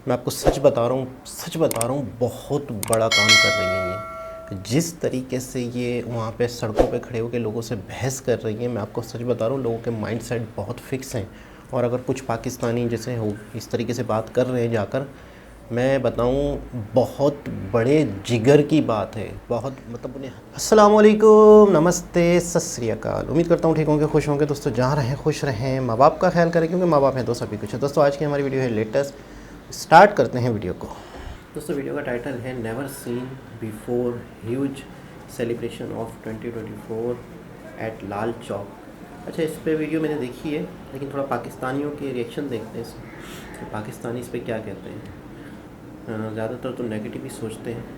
मैं आपको सच बता रहा हूँ, सच बता रहा हूँ, बहुत बड़ा काम कर रही हैं ये। जिस तरीके से ये वहाँ पे सड़कों पे खड़े होकर लोगों से बहस कर रही हैं, मैं आपको सच बता रहा हूँ, लोगों के माइंड सेट बहुत फिक्स हैं। और अगर कुछ पाकिस्तानी जैसे हो इस तरीके से बात कर रहे हैं जाकर, मैं बताऊं बहुत बड़े जिगर की बात है, बहुत मतलब उन्हें। अस्सलाम वालेकुम, नमस्ते, सत श्री अकाल। उम्मीद करता हूँ ठीक होंगे, खुश होंगे। दोस्तों जहाँ रहें खुश रहें, माँ बाप का ख्याल करें, क्योंकि माँ बाप हैं तो सभी कुछ है। दोस्तों आज की हमारी वीडियो है लेटेस्ट, स्टार्ट करते हैं वीडियो को। दोस्तों वीडियो का टाइटल है never seen before huge celebration of 2024 at Lal Chowk. अच्छा, इस पे वीडियो मैंने देखी है, लेकिन थोड़ा पाकिस्तानियों के रिएक्शन देखते हैं इसमें कि पाकिस्तानी इस पर क्या कहते हैं। ज़्यादातर तो नेगेटिव ही सोचते हैं।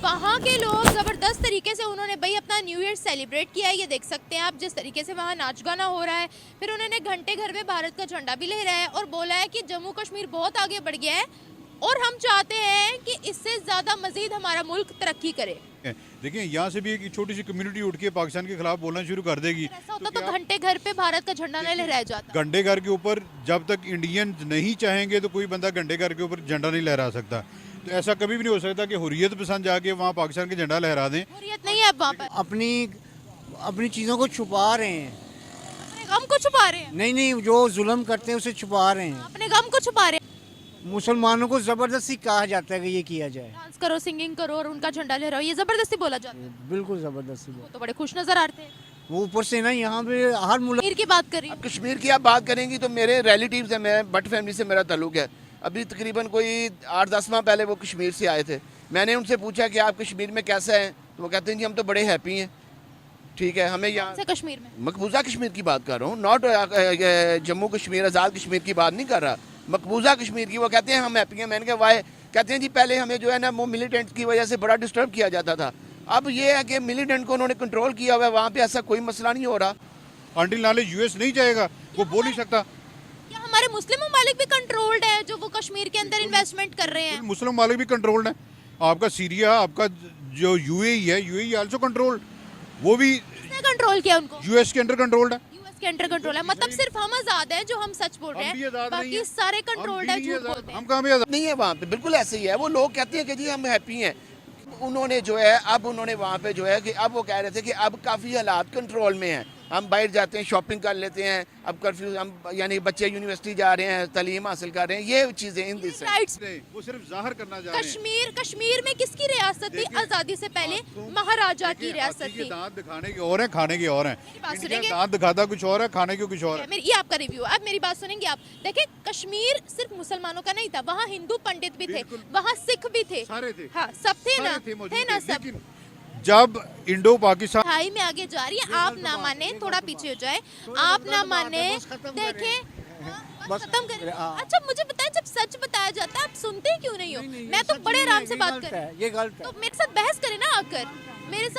वहाँ के लोग ज़बरदस्त तरीके से उन्होंने भाई अपना न्यू ईयर सेलिब्रेट किया है। ये देख सकते हैं आप जिस तरीके से वहाँ नाच गाना हो रहा है। फिर उन्होंने घंटे घर में भारत का झंडा भी लहराया है और बोला है कि जम्मू कश्मीर बहुत आगे बढ़ गया है और हम चाहते हैं कि इससे ज़्यादा मजीद हमारा मुल्क तरक्की करे। देखिए यहाँ से भी एक छोटी सी कम्युनिटी उठ के पाकिस्तान के खिलाफ बोलना शुरू कर देगी। ऐसा होता तो घंटे घर पे भारत का झंडा नहीं लहराया जाता। घंटे घर के ऊपर जब तक इंडियन नहीं चाहेंगे तो कोई बंदा घंटे घर के ऊपर झंडा नहीं लहरा सकता। तो ऐसा कभी भी नहीं हो सकता कि हुर्रियत पसंद जाके वहाँ पाकिस्तान के झंडा लहरा दें। हुर्रियत नहीं है अब वहाँ पर। अपनी चीज़ों को छुपा रहे हैं। अपने गम को छुपा रहे हैं। नहीं, जो जुल्म करते हैं उसे छुपा रहे हैं। अपने गम को छुपा रहे हैं। मुसलमानों को जबरदस्ती कहा जाता है कि ये किया जाए, डांस करो, सिंगिंग करो और उनका झंडा लहराओ, ये जबरदस्ती बोला जाता है। बिल्कुल जबरदस्ती। वो तो बड़े खुश नजर आते हैं। वो ऊपर से ना यहाँ पे हर मुल्क कश्मीर की बात करी। कश्मीर की आप बात करेंगी तो मेरे रिलेटिव्स हैं, मैं भट्ट फैमिली से मेरा ताल्लुक है। अभी तकरीबन कोई 8-10 माह पहले वो कश्मीर से आए थे। मैंने उनसे पूछा कि आप कश्मीर में कैसा हैं, तो वो कहते हैं जी हम तो बड़े हैप्पी हैं। ठीक है, हमें यहाँ से कश्मीर में मकबूजा कश्मीर की बात कर रहा हूँ, नॉट जम्मू कश्मीर आज़ाद कश्मीर की बात नहीं कर रहा, मकबूजा कश्मीर की। वो कहते हैं हम हैप्पी हैं। मैंने कहा वाई? कहते हैं जी पहले हमें जो है ना वो मिलिटेंट की वजह से बड़ा डिस्टर्ब किया जाता था, अब ये है कि मिलिटेंट को उन्होंने कंट्रोल किया हुआ है, वहाँ पे ऐसा कोई मसला नहीं हो रहा। अंटिल नाले यूएस नहीं जाएगा, वो बोल नहीं सकता। क्या हमारे मुस्लिम ममालिक भी कंट्रोल्ड है जो वो कश्मीर के अंदर इन्वेस्टमेंट कर रहे हैं? मुस्लिम मालिक भी कंट्रोल्ड है। आपका सीरिया, आपका जो यूएई है, यूएई आल्सो कंट्रोल्ड, वो भी किसने कंट्रोल किया उनको? यूएस के अंडर कंट्रोल्ड है। यूएस के अंडर कंट्रोल है, मतलब सिर्फ हम आजाद हैं जो हम सच बोल रहे हैं, बाकी सारे कंट्रोल्ड है, झूठ बोलते हैं। हम कहाँ भी आजाद नहीं है वहाँ पे, बिल्कुल ऐसे ही है। वो लोग कहते हैं कि जी हम हैप्पी हैं। उन्होंने जो है अब उन्होंने वहाँ पे जो है कि अब वो कह रहे थे कि अब काफ़ी हालात कंट्रोल में हैं, हम बाहर जाते हैं, शॉपिंग कर लेते हैं, अब कर्फ्यू हम यानी बच्चे यूनिवर्सिटी जा रहे हैं, तालीम हासिल कर रहे हैं, ये चीज़ें इन दिस राइट्स। वो सिर्फ जाहिर करना चाह रहे हैं। कश्मीर में किसकी रियासत थी आजादी से पहले? महाराजा की रियासत थी। दांत दिखाने के और हैं, खाने के और हैं। बात इंडिया सुनेंगे? दांत दिखाता कुछ और है, खाने के कुछ और है। ये आपका रिव्यू। अब मेरी बात सुनेंगे आप? देखिए, कश्मीर सिर्फ मुसलमानों का नहीं था, वहाँ हिंदू पंडित भी थे, वहाँ सिख भी थे, सारे थे। हाँ सब थे ना, थे ना सब। लेकिन जब इंडो पाकिस्तान हाई में आगे जा रही है, आप ना माने, थोड़ा पीछे हो जाए, आप ना माने, देखें खत्म करें। अच्छा मुझे बताएं, जब सच बताया जाता है आप सुनते क्यों नहीं हो? मैं तो बड़े आराम से बात कर, ये गलत है। तो मेरे साथ बहस करें ना, आकर मेरे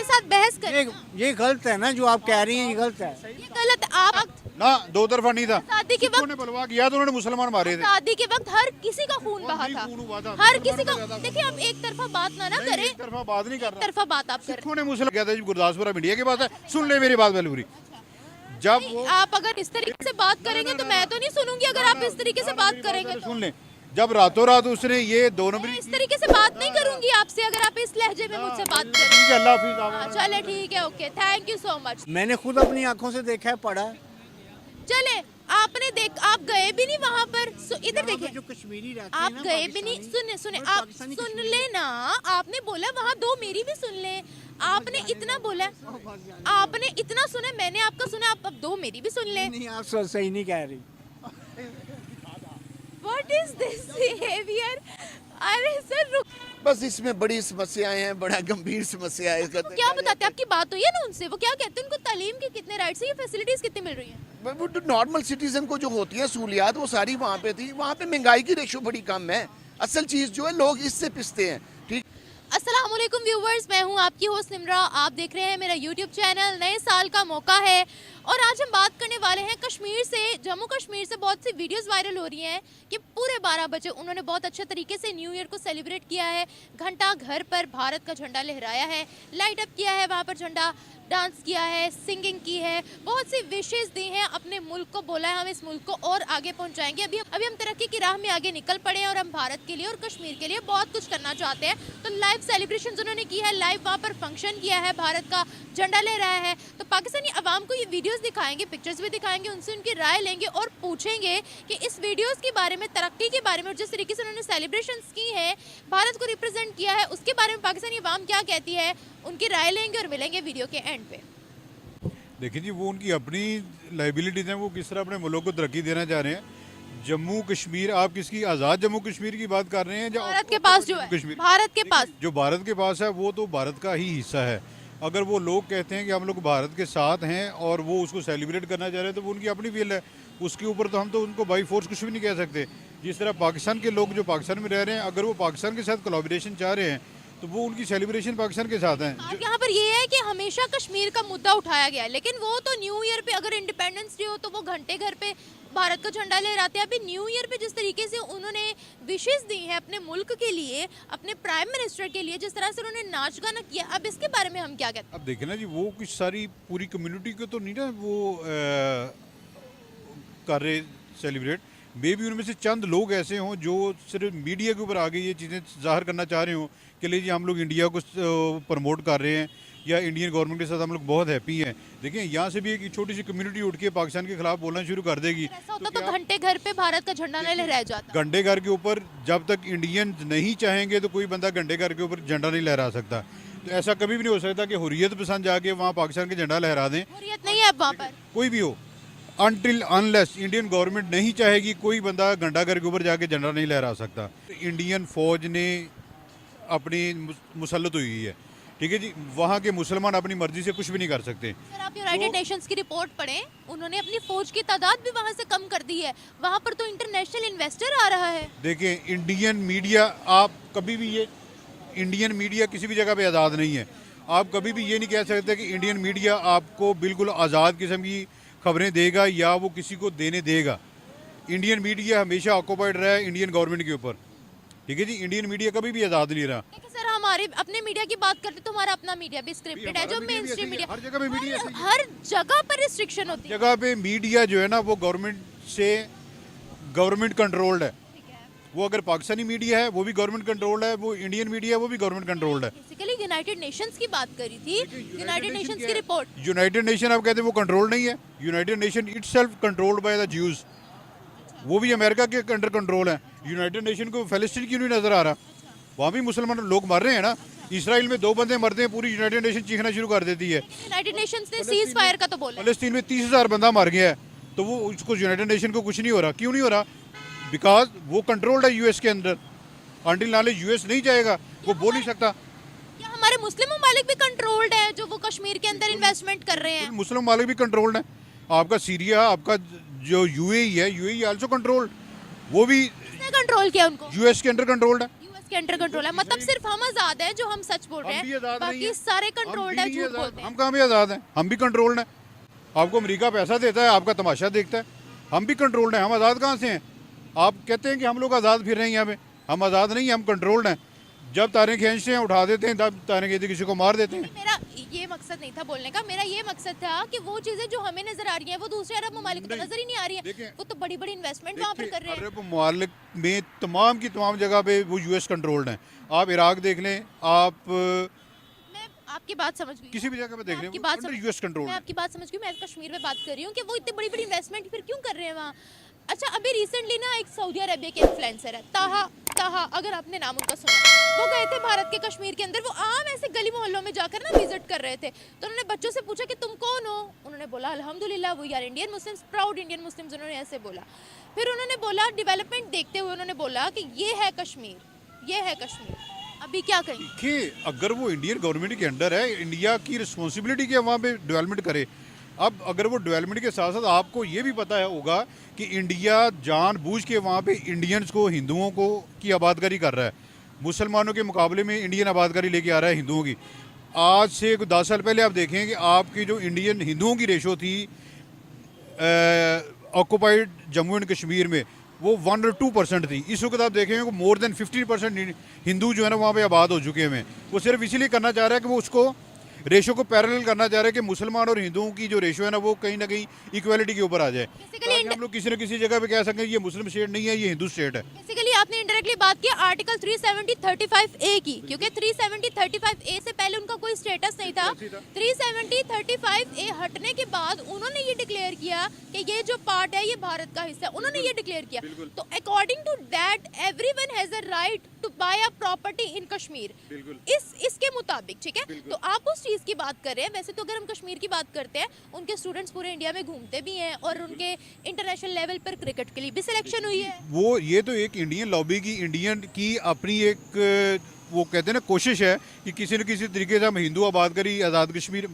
साथ बहस करें। ये गलत है ना, जो आप कह रही हैं ये गलत है। ये गलत है। आप ना दो तरफा नहीं था। शादी के उन्होंने बलवा किया तो उन्होंने मुसलमान मारे थे। शादी के वक्त हर किसी का खून बहा था, खून हुआ था, हर मुसलमान किसी का का। ज्यादा। देखिए आप एक तरफा बात ना करें, एक तरफा बात नहीं कर एक रहा। तरफा बात आप करें। सिखों ने मुसलमान कहता है जी गुरदासपुर अब इंडिया की बात है, सुन ले मेरी बात पहले पूरी। जब वो आप अगर इस तरीके से बात करेंगे तो मैं तो नहीं सुनूंगी। अगर आप इस तरीके से बात करेंगे तो सुन ले, जब रातों रात उसने ये दो नंबरी मैं इस तरीके से बात नहीं करूंगी आपसे, अगर आप इस लहजे में मुझसे बात करें। ठीक है, अल्लाह हाफिज। हाँ, चले ठीक है, okay, thank you so much. मैंने खुद अपनी आंखों से देखा है, पढ़ा है। चले आपने देख, आप गए भी नहीं वहाँ पर, इधर देखिए, जो कश्मीरी रहते आप हैं ना, गए भी नहीं। सुने सुने, और आप पाकिस्तानी सुन कश्मीरी- ले ना, आपने बोला वहाँ दो मेरी भी सुन ले, आपने इतना बोला, आपने इतना सुना, मैंने आपका सुना, आप अब दो मेरी भी सुन ले। नहीं, आप सही नहीं कह रही। What is this behavior? अरे सर रुक, बस इसमें बड़ी समस्याएं हैं, बड़ा गंभीर समस्या है। इसका क्या बताते हैं? आपकी बात हुई है ना उनसे? वो क्या कहते हैं? उनको तालीम के कितने राइट्स हैं, ये फैसिलिटीज कितनी मिल रही हैं? वो नॉर्मल सिटीजन को जो होती है सहूलियात, वो सारी वहाँ पे थी। वहाँ पे महंगाई की रेशो बड़ी कम है। असल चीज़ जो है लोग इससे पिसते हैं। ठीक, अस्सलाम वालेकुम व्यूवर्स, मैं हूं आपकी होस्ट निम्रा। आप देख रहे हैं मेरा यूट्यूब चैनल। नए साल का मौका है और आज हम बात करने वाले हैं कश्मीर से। जम्मू कश्मीर से बहुत सी वीडियोस वायरल हो रही हैं कि पूरे 12 बजे उन्होंने बहुत अच्छे तरीके से न्यू ईयर को सेलिब्रेट किया है। घंटा घर पर भारत का झंडा लहराया है, लाइट अप किया है वहाँ पर झंडा। डांस किया है, सिंगिंग की है, बहुत सी विशेष दी हैं, अपने मुल्क को बोला है हम इस मुल्क को और आगे पहुंचाएंगे। अभी हम तरक्की की राह में आगे निकल पड़े हैं और हम भारत के लिए और कश्मीर के लिए बहुत कुछ करना चाहते हैं। तो लाइव सेलिब्रेशन उन्होंने की है, लाइव वहाँ पर फंक्शन किया है, भारत का झंडा लहराया है। तो पाकिस्तानी अवाम को ये वीडियोस दिखाएंगे, पिक्चर्स भी दिखाएंगे, उनसे उनकी राय लेंगे और पूछेंगे कि इस वीडियोस के बारे में, तरक्की के बारे में और जिस तरीके से उन्होंने सेलिब्रेशंस की है, भारत को रिप्रेजेंट किया है, उसके बारे में पाकिस्तानी अवाम क्या कहती है, उनकी राय लेंगे और मिलेंगे वीडियो के एंड पे। देखिए जी, वो उनकी अपनी लाइबिलिटीज़ हैं, वो किस तरह अपने मुल्क को तरक्की देना चाह रहे हैं। जम्मू कश्मीर, आप किसकी आज़ाद जम्मू कश्मीर की बात कर रहे हैं? भारत के पास जो है, कश्मीर, भारत के पास जो भारत के पास है वो तो भारत का ही हिस्सा है। अगर वो लोग कहते हैं कि हम लोग भारत के साथ हैं और वो उसको सेलिब्रेट करना चाह रहे हैं तो वो उनकी अपनी विल है, उसके ऊपर तो हम तो उनको बाई फोर्स कुछ भी नहीं कह सकते। जिस तरह पाकिस्तान के लोग जो पाकिस्तान में रह रहे हैं, अगर वो पाकिस्तान के साथ कोलैबोरेशन चाह रहे हैं तो वो उनकी सेलिब्रेशन पाकिस्तान के साथ हैं। बात यहाँ पर ये है कि हमेशा कश्मीर का मुद्दा उठाया गया है, लेकिन वो तो न्यू ईयर पे, अगर इंडिपेंडेंस डे हो तो वो घंटे घर पे भारत का झंडा लहराते हैं। अभी न्यू ईयर पे जिस तरीके से उन्होंने विशेष दी है अपने मुल्क के लिए, अपने प्राइम मिनिस्टर के लिए, जिस तरह से उन्होंने नाच गाना किया, अब इसके बारे में हम क्या कहते हैं? अब देखें ना जी, वो कुछ सारी पूरी कम्युनिटी को तो नहीं ना वो कर रहे सेलिब्रेट। मे भी उनमें से चंद लोग ऐसे हों जो सिर्फ मीडिया के ऊपर आगे ये चीज़ें ज़ाहिर करना चाह रहे हों कि ले जी हम लोग इंडिया को प्रमोट कर रहे हैं या इंडियन गवर्नमेंट के साथ हम लोग बहुत हैप्पी हैं। देखिए, यहाँ से भी एक छोटी सी कम्युनिटी उठ के पाकिस्तान के खिलाफ बोलना शुरू कर देगी। ऐसा होता तो घंटे घर पे भारत का झंडा नहीं लहराया जाता। घंटे घर के ऊपर जब तक इंडियन नहीं चाहेंगे तो कोई बंदा घंटे घर के ऊपर झंडा नहीं लहरा सकता। तो ऐसा कभी भी नहीं हो सकता कि हुर्रियत पसंद जाके वहाँ पाकिस्तान के झंडा लहरा दें। हुर्रियत नहीं है अब वहाँ पर, कोई भी हो, अनटिल अनलेस इंडियन गवर्नमेंट नहीं चाहेगी, कोई बंदा घंटा घर के ऊपर जाके झंडा नहीं लहरा सकता। इंडियन फौज ने अपनी मुसल्लत हुई है, ठीक है जी, वहाँ के मुसलमान अपनी मर्जी से कुछ भी नहीं कर सकते। सर आप यूनाइटेड नेशंस की रिपोर्ट पढ़ें, उन्होंने अपनी फौज की तादाद भी वहाँ से कम कर दी है, वहाँ पर तो इंटरनेशनल इन्वेस्टर आ रहा है। देखें, इंडियन मीडिया, आप कभी भी ये इंडियन मीडिया किसी भी जगह पे आज़ाद नहीं है। आप कभी भी ये नहीं कह सकते कि इंडियन मीडिया आपको बिल्कुल आज़ाद किस्म की खबरें देगा या वो किसी को देने देगा। इंडियन मीडिया हमेशा ऑक्यूपाइड रहा है इंडियन गवर्नमेंट के ऊपर, ठीक है जी। इंडियन मीडिया कभी भी आज़ाद नहीं रहा। देखिए सर, हमारे अपने मीडिया की बात करते तो हमारा अपना मीडिया भी स्क्रिप्टेड है, जो मेन स्ट्रीम मीडिया, हर जगह पे मीडिया ऐसे ही है। हर जगह पर रिस्ट्रिक्शन होती है। जगह पे मीडिया जो है ना वो गवर्नमेंट कंट्रोल्ड है। वो अगर पाकिस्तानी मीडिया है वो भी गवर्नमेंट कंट्रोल्ड है, वो इंडियन मीडिया है वो भी गवर्नमेंट कंट्रोल्ड है। बेसिकली यूनाइटेड नेशंस की बात करी थी, यूनाइटेड नेशंस की रिपोर्ट। यूनाइटेड नेशन आप कहते हैं वो कंट्रोल नहीं है। United nation itself controlled by the Jews, वो भी अमेरिका के अंडर कंट्रोल है। यूनाइटेड नेशन को फलस्तीन क्यों नहीं नजर आ रहा? वहाँ भी मुसलमान लोग मर रहे हैं ना। इसराइल में 2 बंदे मरते हैं, पूरी यूनाइटेड नेशन चीखना शुरू कर देती है। यूनाइटेड नेशंस ने सीज फायर का तो बोला, फलस्तीन में 30,000 बंदा मर गया है, तो वो उसको यूनाइटेड नेशन को कुछ नहीं हो रहा। क्यों नहीं हो रहा? बिकॉज वो कंट्रोल्ड है यूएस के अंदर। अंटिल नॉलेज यूएस नहीं जाएगा, वो बोल नहीं सकता। क्या हमारे मुस्लिम ममालिक भी कंट्रोल्ड है जो वो कश्मीर के अंदर इन्वेस्टमेंट कर रहे हैं? मुस्लिम मालिक भी कंट्रोल्ड है। आपका सीरिया, आपका जो यूएई है, यूएई आल्सो कंट्रोल्ड, वो भी किसने कंट्रोल किया उनको? यूएस के अंडर कंट्रोल्ड है। यूएस के अंडर कंट्रोल है, मतलब सिर्फ हम आजाद हैं जो हम सच बोल रहे हम भी हैं, आजाद नहीं बाकी हैं। सारे कंट्रोल्ड है, हम भी झूठ आजाद- बोलते हैं। हम कहाँ भी आज़ाद हैं? हम भी कंट्रोल्ड हैं। आपको अमेरिका पैसा देता है, आपका तमाशा देखता है, हम भी कंट्रोल्ड हैं। हम आज़ाद कहाँ से हैं? आप कहते हैं कि हम लोग आज़ाद फिर रहे हैं यहाँ पे, हम आज़ाद नहीं, हम कंट्रोल्ड हैं। जब तारें खींचते हैं उठा देते हैं, तब तारें खींचते किसी को मार देते हैं। मेरा ये मकसद नहीं था बोलने का, मेरा ये मकसद था कि वो चीजें जो हमें नजर आ रही हैं वो दूसरे अरब ममालिक को तो नजर ही नहीं आ रही है। देखें, वो तो बड़ी बड़ी इन्वेस्टमेंट वहाँ पर कर रहे हैं। अरब ममालिक में तमाम की तमाम जगह पे वो यूएस कंट्रोल्ड हैं। आप इराक देख लें, आप मैं आपकी बात समझ गई, किसी भी जगह पे देख लें, आपकी वो बात अंडर समझ- यूएस कंट्रोल मैं है। आपकी बात समझ गई। मैं कश्मीर में बात कर रही हूँ कि वो इतनी बड़ी बड़ी इन्वेस्टमेंट फिर क्यों कर रहे हैं वहाँ। अच्छा, अभी रिसेंटली ना एक सऊदी अरेबिया के इन्फ्लुएंसर है ताहा, अगर आपने नाम उनका सुना, वो गए थे भारत के कश्मीर के अंदर। वो आम ऐसे गली मोहल्लों में जाकर ना विजिट कर रहे थे, तो उन्होंने बच्चों से पूछा कि तुम कौन हो? उन्होंने बोला अल्हम्दुलिल्लाह we are Indian Muslims, proud Indian Muslims, उन्होंने ऐसे बोला। फिर उन्होंने बोला, डेवलपमेंट देखते हुए उन्होंने बोला कि ये है कश्मीर, ये है कश्मीर। अभी क्या कहें? देखिए, अगर वो इंडियन गवर्नमेंट के अंडर है, इंडिया की रिस्पॉन्सिबिलिटी क्या वहाँ पे डेवलपमेंट करे। अब अगर वो डेवलपमेंट के साथ साथ आपको ये भी पता है होगा कि इंडिया जानबूझ के वहाँ पे इंडियंस को, हिंदुओं को की आबादकारी कर रहा है। मुसलमानों के मुकाबले में इंडियन आबादकारी लेके आ रहा है हिंदुओं की। आज से 10 साल पहले आप देखें कि आपकी जो इंडियन हिंदुओं की रेशो थी ऑक्यूपाइड जम्मू एंड कश्मीर में, वो 1 और 2% थी। इस वक्त आप देखेंगे कि मोर देन 15% हिंदू जो है ना वहाँ पे आबाद हो चुके हैं। वो सिर्फ इसीलिए करना चाह रहा है कि वो उसको रेशो को पैरेलल करना चाह रहे हैं कि मुसलमान और हिंदुओं की जो रेशो है ना वो कहीं ना कहीं इक्वालिटी के ऊपर आ जाए, ताकि हम लोग किसी न किसी जगह पे कह सकें ये मुस्लिम स्टेट नहीं है, ये हिंदू स्टेट है। बेसिकली आपने इनडायरेक्टली बात की आर्टिकल 370-35A की, क्योंकि 370-35A से पहले उनका कोई स्टेटस नहीं था। 370-35A हटने के बाद उन्होंने ये डिक्लेयर किया कि ये जो पार्ट है ये भारत का हिस्सा है, उन्होंने ये डिक्लेयर किया। तो according to that everyone has a right to buy a property in Kashmir, इसके मुताबिक, ठीक है। तो आप उस चीज की बात कर रहे हैं। वैसे तो अगर हम कश्मीर की बात करते हैं, उनके स्टूडेंट्स पूरे इंडिया में घूमते भी हैं और उनके इंटरनेशनल लेवल पर क्रिकेट के लिए भी सिलेक्शन हुई है। वो ये तो एक इंडियन लॉबी की, इंडियन की अपनी एक वो कहते हैं ना कोशिश है कि किसी न किसी तरीके से हम हिंदू आबाद करी आज़ाद कश्मीर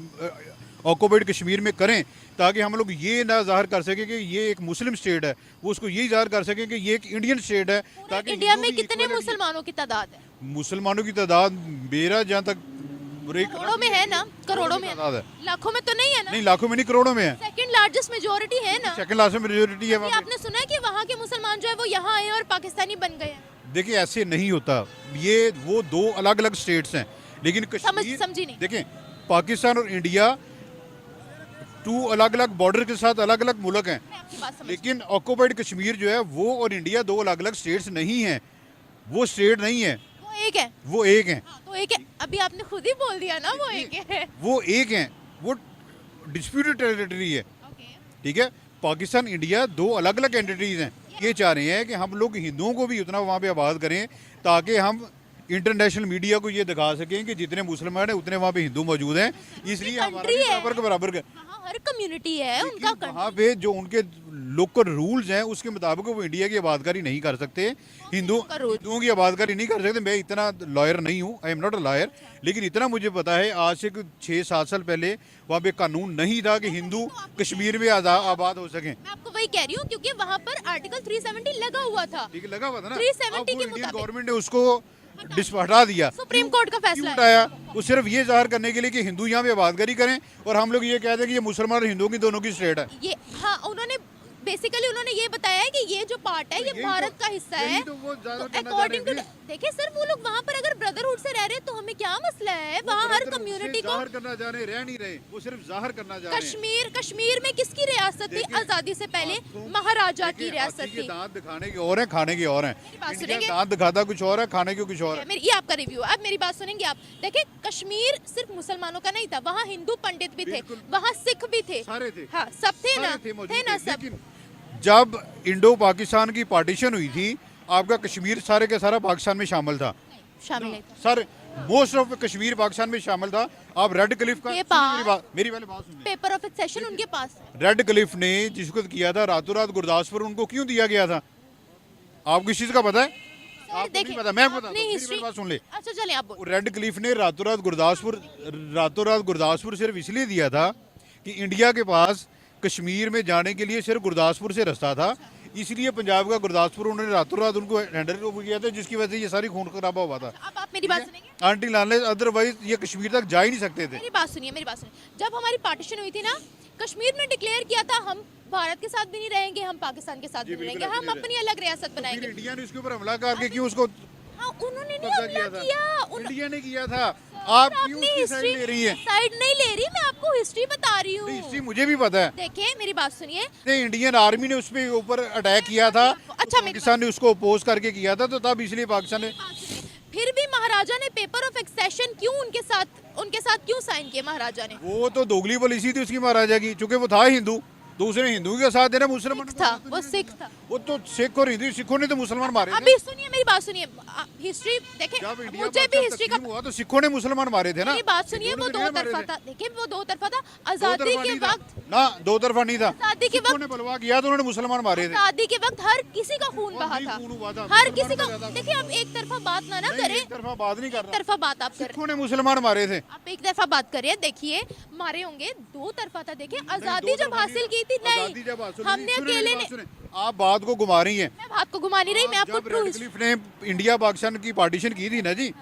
ऑक्युपाइड कश्मीर में करें, ताकि हम लोग ये ना जाहिर कर सकें कि ये एक मुस्लिम स्टेट है, वो उसको यही जाहिर कर सकें कि ये एक इंडियन स्टेट है। ताकि इंडिया में कितने मुसलमानों की तादाद है? मुसलमानों की तादाद मेरा जहाँ तक करोड़ों में है ना, करोड़ों में तादाद है, लाखों में तो नहीं है ना? नहीं लाखों में नहीं करोड़ों में है। सेकंड लार्जेस्ट मेजोरिटी है ना? सेकंड लार्जेस्ट मेजोरिटी है वहाँ पे। आपने सुना है कि वहाँ के मुसलमान जो है वो यहाँ आए और पाकिस्तानी बन गए हैं? देखिए ऐसे नहीं होता, ये वो दो अलग अलग स्टेट्स हैं, लेकिन कश्मीर समझी नहीं। देखें पाकिस्तान और इंडिया टू अलग अलग बॉर्डर के साथ अलग अलग मुल्क हैं, मैं आपकी बात समझ लेकिन ऑक्युपाइड कश्मीर जो है वो और इंडिया दो अलग अलग स्टेट्स नहीं हैं, वो स्टेट नहीं है, वो एक है। वो एक हैं। हाँ, तो एक है, अभी आपने खुद ही बोल दिया ना, वो एक है। वो एक हैं, वो डिस्प्यूटेड टेरिटरी है, ओके। ठीक है। पाकिस्तान इंडिया दो अलग अलग एंटिटीज हैं। ये चाह रहे हैं कि हम लोग हिंदुओं को भी उतना वहाँ पे आबाद करें, ताकि हम इंटरनेशनल मीडिया को ये दिखा सकें कि जितने मुसलमान हैं उतने वहाँ पे हिंदू मौजूद हैं, इसलिए हमारा भी बराबर के बराबर का। हाँ, हर कम्युनिटी है उनका वहाँ पे जो उनके लोकल रूल्स हैं उसके मुताबिक वो इंडिया की आबादकारी नहीं कर सकते, हिंदुओं की आबादकारी नहीं कर सकते। मैं इतना लॉयर नहीं हूँ, I am not a lawyer, लेकिन इतना मुझे पता है आज से 6-7 साल पहले वहाँ पे कानून नहीं था कि हिंदू कश्मीर में आबाद हो सकें। मैं आपको वही कह रही हूँ, क्योंकि वहाँ पर आर्टिकल 370 लगा हुआ था। ठीक है, लगा हुआ था ना। 370 के इंडियन मुताबिक गवर्नमेंट ने उसको हटा दिया। सुप्रीम कोर्ट का फैसला क्यों हटाया? वो सिर्फ ये जाहिर करने के लिए कि हिंदू यहाँ पे आबादकारी करें और हम लोग ये कहते हैं कि ये मुसलमान और हिंदुओं की दोनों की स्टेट है। ये हाँ, उन्होंने बेसिकली उन्होंने ये बताया है कि ये जो पार्ट है ये भारत का हिस्सा है। अकॉर्डिंग टू देखिए सर, वो लोग वहाँ पर अगर ब्रदरहुड से रह रहे हैं तो हमें क्या मसला है? वहाँ हर कम्युनिटी को जाहिर करना चाह रहे, रह नहीं रहे, वो सिर्फ जाहिर करना चाह रहे हैं। कश्मीर में किसकी रियासत थी आजादी से पहले? महाराजा की रियासत थी। दांत दिखाने के और हैं, खाने के और हैं। बात इंडिया सुनेंगे? दांत दिखाता कुछ और है, खाने के कुछ और है। ये आपका रिव्यू। अब मेरी बात सुनेंगे आप? देखिए कश्मीर सिर्फ मुसलमानों का नहीं था, वहाँ हिंदू पंडित भी थे, वहाँ सिख भी थे, सारे थे, हाँ सब थे ना, मौजूद थे ना थे। सब। लेकिन जब इंडो पाकिस्तान की पार्टीशन हुई थी, आपका कश्मीर सारे के सारा पाकिस्तान में शामिल था। शामिल है। Sir most of Kashmir Pakistan में शामिल था। आप रेड क्लिफ का ये मेरी पहले बात सुनिए। पेपर ऑफ एक्सेशन उनके पास है। रेड क्लिफ ने जिसको किया था रातों रात गुरदासपुर, उनको क्यों दिया गया था? आपको इस चीज का पता है? आपको नहीं पता, मैं बताता हूं, मेरी पहले बात सुन ले। अच्छा चलिए आप बोलो। रेड क्लिफ ने रातों रात गुरदासपुर सिर्फ इसलिए दिया था कि इंडिया के पास कश्मीर में जाने के लिए सिर्फ गुरदासपुर से रास्ता था, इसलिए पंजाब का गुरदासपुर उन्होंने रातों रात उनको हैंडल किया था, जिसकी वजह से ये सारी खून खराबा हुआ था। अब आप मेरी बात सुनेंगे? आंटी लाने अदरवाइज ये कश्मीर तक जा ही नहीं सकते थे। मेरी बात सुनिए, मेरी बात सुनिए। जब हमारी पार्टीशन हुई थी ना, कश्मीर में डिक्लेयर किया था हम भारत के साथ भी नहीं रहेंगे, हम पाकिस्तान के साथ भी नहीं रहेंगे, हम अपनी अलग रियासत बनाएंगे। इंडिया ने उसके ऊपर हमला करके क्यों उसको हाँ, उन्होंने नहीं हमला किया, इंडिया ने किया था। आप क्यों अपनी उसकी साइड ले रही हैं? साइड नहीं ले रही, मैं आपको हिस्ट्री बता रही हूँ। हिस्ट्री मुझे भी पता है। देखिए मेरी बात सुनिए। इंडियन आर्मी ने उस पे ऊपर अटैक किया था, अच्छा पाकिस्तान ने उसको अपोज करके किया था, तो तब इसलिए पाकिस्तान ने। फिर भी महाराजा ने पेपर ऑफ एक्सेशन क्यों उनके साथ क्यों साइन किए महाराजा ने? वो तो दोगली पॉलिसी थी उसकी महाराजा की, चूंकि वो था हिंदू, तो उसने हिंदू के साथ देना, मुसलमान था, वो सिख था। वो तो सिख और हिंदू, सिखों ने तो मुसलमान मारे थे। अभी सुनिए मेरी बात सुनिए, हिस्ट्री देखें, जब इंडिया मुझे भी हिस्ट्री का हुआ तो सिखों ने मुसलमान मारे थे ना। मेरी बात सुनिए, वो दो तरफा था। देखिए वो दो तरफा था। आजादी के वक्त ना दो तरफा नहीं था। आजादी के सिखों ने बलवा किया तो उन्होंने मुसलमान मारे थे। आजादी के वक्त हर किसी का खून बहा था, हर किसी का। देखिए आप एक तरफा बात ना करें, एक तरफा बात नहीं कर रहा, तरफा बात आप कर सिखों ने मुसलमान मारे थे। आप एक तरफा बात करिए। देखिए मारे होंगे, दो तरफा था। देखिए आजादी जब हासिल की थी, नहीं हमने अकेले ने। आप बात को घुमा रही हैं। मैं बात को घुमा नहीं रही, मैं आपको जब रेड क्लिफ ने इंडिया पाकिस्तान की पार्टीशन की थी ना जी,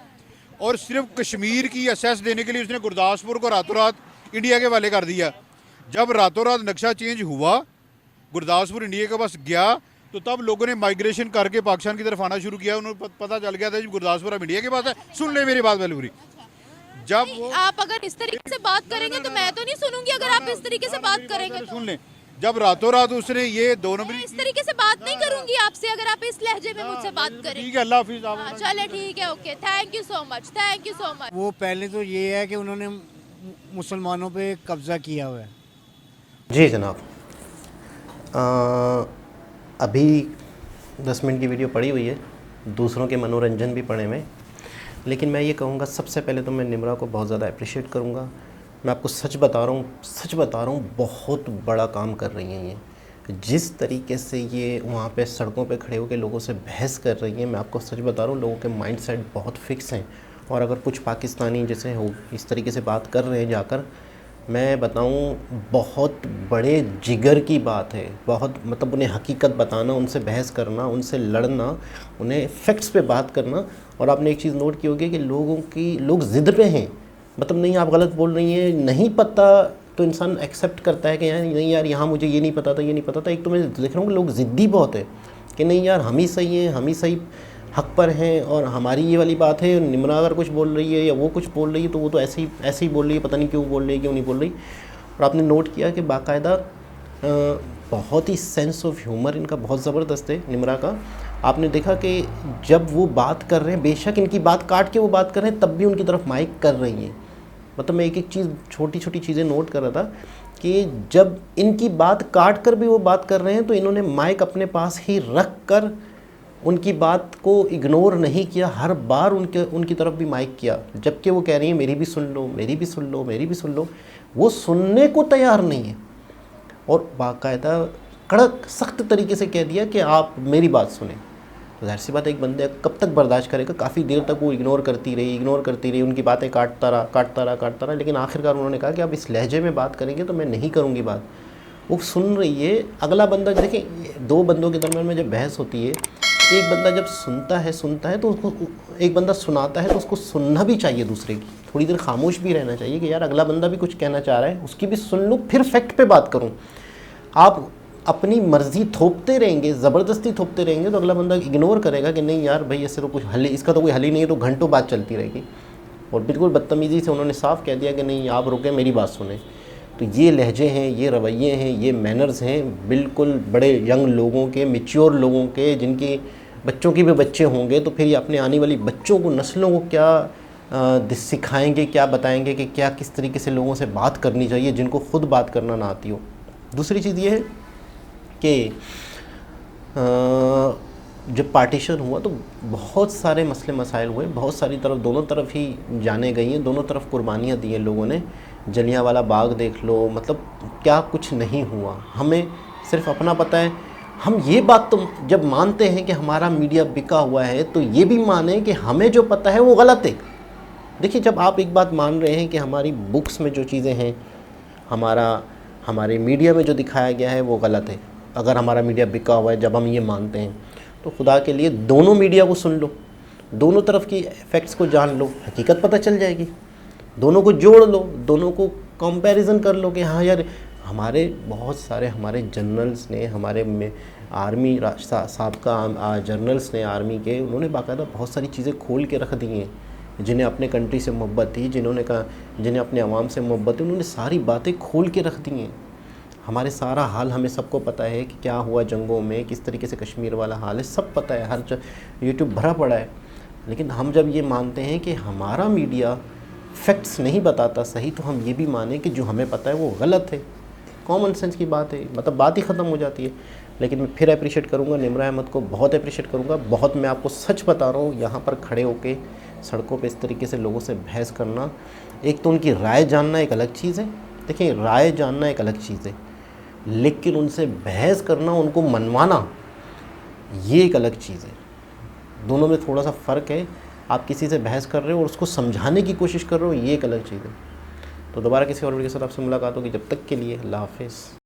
और सिर्फ कश्मीर की असेस देने के लिए उसने गुरदासपुर को रातों रात इंडिया के वाले कर दिया। जब रातों रात नक्शा चेंज हुआ, गुरदासपुर इंडिया के पास गया, तो तब लोगों ने माइग्रेशन करके पाकिस्तान की तरफ आना शुरू किया। उन्हें पता चल गया था जी गुरदासपुर अब इंडिया के पास है। सुन ले मेरी बात पहले पूरी। जब नहीं, वो आप अगर इस तरीके से बात करेंगे तो मैं तो नहीं सुनूंगी अगर आप इस तरीके से बात करेंगे तो। सुन लें, जब रातों रात उसने ये 2 मैं नंबरी इस तरीके से बात नहीं करूंगी आपसे अगर आप इस लहजे में मुझसे बात करेंगे। ठीक है, अल्लाह हाफिज। हाँ, चले ठीक है, okay, thank you so much, thank you so much. वो पहले तो ये है कि उन्होंने मुसलमानों पे कब्जा किया हुआ है। जी जनाब, अभी 10 मिनट की वीडियो पड़ी हुई है, दूसरों के मनोरंजन भी पड़े हुए, लेकिन मैं ये कहूँगा सबसे पहले तो मैं निम्रा को बहुत ज़्यादा अप्रिशिएट करूँगा। मैं आपको सच बता रहा हूँ, बहुत बड़ा काम कर रही हैं ये। जिस तरीके से ये वहाँ पे सड़कों पे खड़े होकर लोगों से बहस कर रही हैं, मैं आपको सच बता रहा हूँ, लोगों के माइंड सेट बहुत फिक्स हैं। और अगर कुछ पाकिस्तानी जैसे हो इस तरीके से बात कर रहे हैं जाकर, मैं बताऊं बहुत बड़े जिगर की बात है। बहुत मतलब उन्हें हकीकत बताना, उनसे बहस करना, उनसे लड़ना, उन्हें फैक्ट्स पे बात करना। और आपने एक चीज़ नोट की होगी कि लोग ज़िद पे हैं, मतलब नहीं आप गलत बोल रही हैं, नहीं पता तो इंसान एक्सेप्ट करता है कि यार नहीं यार यहाँ मुझे ये नहीं पता था, ये नहीं पता था। एक तो मैं देख रहा हूँ कि लोग ज़िद्दी बहुत है कि नहीं यार हम ही सही हैं, हम ही सही हक पर हैं और हमारी ये वाली बात है। निम्रा अगर कुछ बोल रही है या वो कुछ बोल रही है तो वो तो ऐसे ही बोल रही है, पता नहीं क्यों बोल रही है, क्यों नहीं बोल रही। और आपने नोट किया कि बाकायदा बहुत ही सेंस ऑफ ह्यूमर इनका बहुत ज़बरदस्त है निम्रा का। आपने देखा कि जब वो बात कर रहे हैं, बेशक इनकी बात काट के वो बात कर रहे हैं, तब भी उनकी तरफ माइक कर रही हैं। मतलब मैं एक चीज़ छोटी छोटी चीज़ें नोट कर रहा था कि जब इनकी बात काट कर भी वो बात कर रहे हैं तो इन्होंने माइक अपने पास ही रख कर उनकी बात को इग्नोर नहीं किया, हर बार उनकी तरफ भी माइक किया। जबकि वो कह रही हैं मेरी भी सुन लो, मेरी भी सुन लो, मेरी भी सुन लो, वो सुनने को तैयार नहीं है। और बाकायदा कड़क सख्त तरीके से कह दिया कि आप मेरी बात सुने। तो जाहिर सी बात है एक बंदे कब तक बर्दाश्त करेगा। काफ़ी देर तक वो इग्नोर करती रही, उनकी बातें काटता रहा, लेकिन आखिरकार उन्होंने कहा कि अब इस लहजे में बात करेंगे तो मैं नहीं करूँगी बात। वो सुन रही है, अगला बंदा देखें, 2 बंदों के दरमियान में जब बहस होती है, एक बंदा जब सुनता है तो उसको, एक बंदा सुनाता है तो उसको सुनना भी चाहिए दूसरे की, थोड़ी देर खामोश भी रहना चाहिए कि यार अगला बंदा भी कुछ कहना चाह रहा है, उसकी भी सुन लूँ फिर फैक्ट पे बात करूँ। आप अपनी मर्ज़ी थोपते रहेंगे, ज़बरदस्ती थोपते रहेंगे तो अगला बंदा इग्नोर करेगा कि नहीं यार भाई इससे तो कुछ हल, इसका तो कोई हल ही नहीं है, तो घंटों बात चलती रहेगी। और बिल्कुल बदतमीज़ी से उन्होंने साफ कह दिया कि नहीं आप रुके, मेरी बात सुने। तो ये लहजे हैं, ये रवैये हैं, ये मैनर्स हैं बिल्कुल बड़े यंग लोगों के, मैच्योर लोगों के, जिनके बच्चों की भी बच्चे होंगे तो फिर ये अपने आने वाली बच्चों को, नस्लों को क्या सिखाएंगे, क्या बताएंगे कि क्या किस तरीके से लोगों से बात करनी चाहिए जिनको खुद बात करना ना आती हो। दूसरी चीज़ ये है कि जब पार्टीशन हुआ तो बहुत सारे मसले मसाइल हुए, बहुत सारी तरफ, दोनों तरफ ही जाने गई हैं, दोनों तरफ कुर्बानियाँ दी हैं लोगों ने। जलियांवाला बाग देख लो, मतलब क्या कुछ नहीं हुआ। हमें सिर्फ अपना पता है। हम ये बात तो जब मानते हैं कि हमारा मीडिया बिका हुआ है तो ये भी माने कि हमें जो पता है वो गलत है। देखिए, जब आप एक बात मान रहे हैं कि हमारी बुक्स में जो चीज़ें हैं, हमारे मीडिया में जो दिखाया गया है वो गलत है, अगर हमारा मीडिया बिका हुआ है, जब हम ये मानते हैं तो खुदा के लिए दोनों मीडिया को सुन लो, दोनों तरफ की फैक्ट्स को जान लो, हकीकत पता चल जाएगी। दोनों को जोड़ लो, दोनों को कंपैरिजन कर लो कि हाँ यार, हमारे बहुत सारे हमारे जनरल्स ने, हमारे में आर्मी साबका जनरल्स ने आर्मी के, उन्होंने बाकायदा बहुत सारी चीज़ें खोल के रख दी हैं। जिन्हें अपने कंट्री से मोहब्बत थी, जिन्हें अपने अवाम से मोहब्बत थी, उन्होंने सारी बातें खोल के रख दी हैं। हमारे सारा हाल हमें सबको पता है कि क्या हुआ जंगों में, किस तरीके से कश्मीर वाला हाल है, सब पता है, हर यूट्यूब भरा पड़ा है। लेकिन हम जब ये मानते हैं कि हमारा मीडिया फैक्ट्स नहीं बताता सही, तो हम ये भी माने कि जो हमें पता है वो गलत है। कॉमन सेंस की बात है, मतलब बात ही ख़त्म हो जाती है। लेकिन मैं फिर अप्रिशिएट करूँगा निम्रा अहमद को, बहुत अप्रिशिएट करूँगा, बहुत। मैं आपको सच बता रहा हूँ, यहाँ पर खड़े होके सड़कों पे इस तरीके से लोगों से बहस करना, एक तो उनकी राय जानना एक अलग चीज़ है। देखिए, राय जानना एक अलग चीज़ है, लेकिन उनसे बहस करना, उनको मनवाना, ये एक अलग चीज़ है। दोनों में थोड़ा सा फ़र्क है। आप किसी से बहस कर रहे हो और उसको समझाने की कोशिश कर रहे हो, ये एक अलग चीज़ है। तो दोबारा किसी और वीडियो के साथ आपसे मुलाकात होगी, जब तक के लिए अल्लाह हाफ़िज़।